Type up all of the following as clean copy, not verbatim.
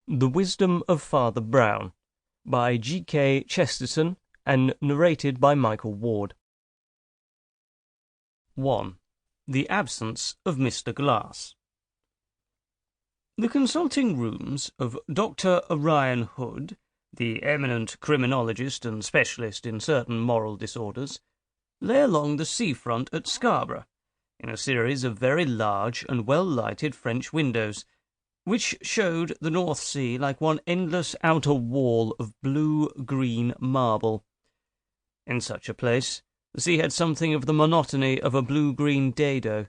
The Wisdom of Father Brown by K Chesterton and narrated by Michael Ward. 1. The Absence of Mr. Glass. The consulting rooms of Dr. Orion Hood, the eminent criminologist and specialist in certain moral disorders, lay along the seafront at Scarborough, in a series of very large and well-lighted French windows, which showed the North Sea like one endless outer wall of blue-green marble. In such a place, the sea had something of the monotony of a blue-green dado,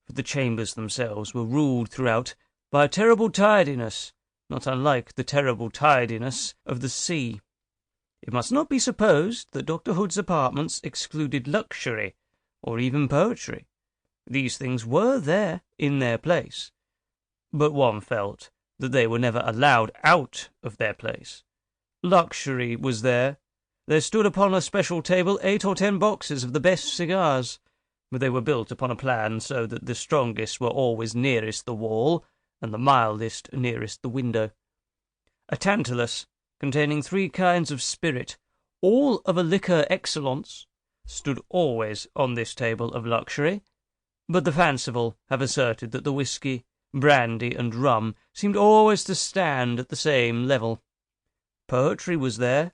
for the chambers themselves were ruled throughout by a terrible tidiness, not unlike the terrible tidiness of the sea. It must not be supposed that Dr. Hood's apartments excluded luxury, or even poetry. These things were there in their place, but one felt that they were never allowed out of their place. Luxury was there. There stood upon a special table 8 or 10 boxes of the best cigars, but they were built upon a plan so that the strongest were always nearest the wall, and the mildest nearest the window. A tantalus, containing 3 kinds of spirit, all of a liquor excellence, stood always on this table of luxury, but the fanciful have asserted that the whisky, brandy, and rum seemed always to stand at the same level. Poetry was there.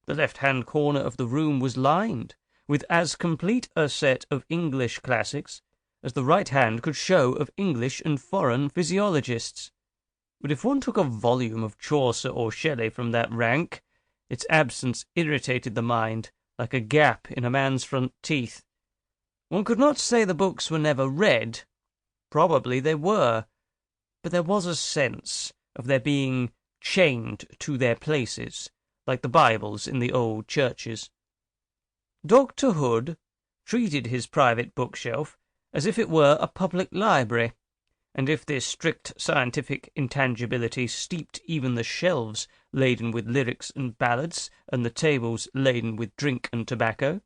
The left-hand corner of the room was lined with as complete a set of English classics as the right hand could show of English and foreign physiologists. But if one took a volume of Chaucer or Shelley from that rank, its absence irritated the mind like a gap in a man's front teeth. One could not say the books were never read. Probably they were, but there was a sense of their being chained to their places, like the Bibles in the old churches. Dr. Hood treated his private bookshelf as if it were a public library, and if this strict scientific intangibility steeped even the shelves laden with lyrics and ballads, and the tables laden with drink and tobacco,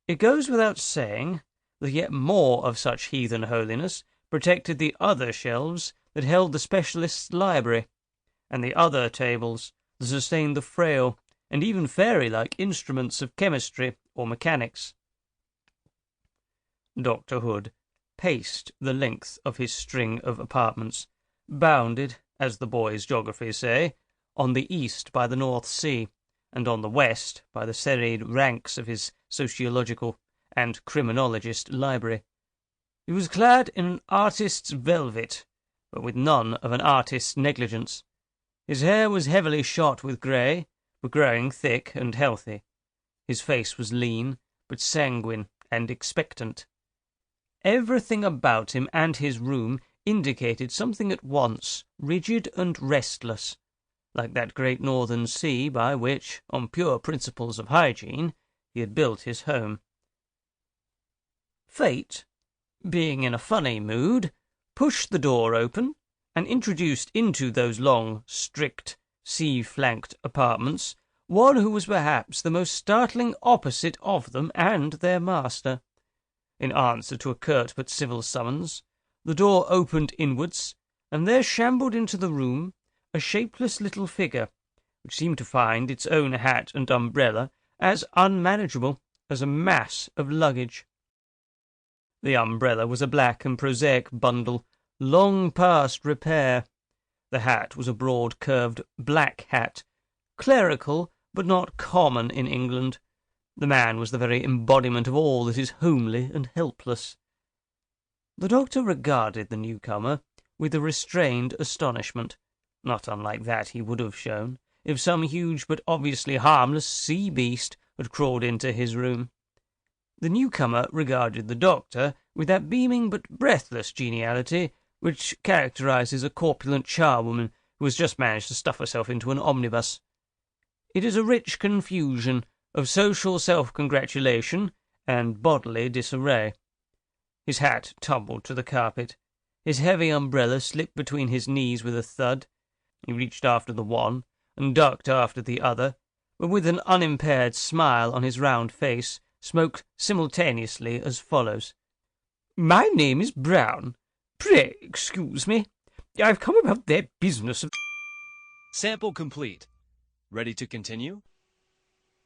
it goes without saying that yet more of such heathen holiness protected the other shelves that held the specialist's library, and the other tables that sustained the frail and even fairy-like instruments of chemistry or mechanics. Dr. Hood paced the length of his string of apartments, bounded, as the boys' geography say, on the east by the North Sea, and on the west by the serried ranks of his sociological and criminologist library. He was clad in an artist's velvet, but with none of an artist's negligence. His hair was heavily shot with grey, but growing thick and healthy. His face was lean, but sanguine and expectant. Everything about him and his room indicated something at once rigid and restless, like that great northern sea by which, on pure principles of hygiene, he had built his home. Fate, being in a funny mood, pushed the door open, and introduced into those long, strict, sea-flanked apartments one who was perhaps the most startling opposite of them and their master. In answer to a curt but civil summons, the door opened inwards, and there shambled into the room a shapeless little figure, which seemed to find its own hat and umbrella as unmanageable as a mass of luggage. The umbrella was a black and prosaic bundle, long past repair. The hat was a broad, curved, black hat, clerical, but not common in England. The man was the very embodiment of all that is homely and helpless. The doctor regarded the newcomer with a restrained astonishment, not unlike that he would have shown if some huge but obviously harmless sea-beast had crawled into his room. The newcomer regarded the doctor with that beaming but breathless geniality which characterizes a corpulent charwoman who has just managed to stuff herself into an omnibus. It is a rich confusion of social self-congratulation and bodily disarray. His hat tumbled to the carpet. His heavy umbrella slipped between his knees with a thud. He reached after the one and ducked after the other, but with an unimpaired smile on his round face, spoke simultaneously as follows. "My name is Brown. Pray excuse me. I've come about their business of—" Sample complete. Ready to continue?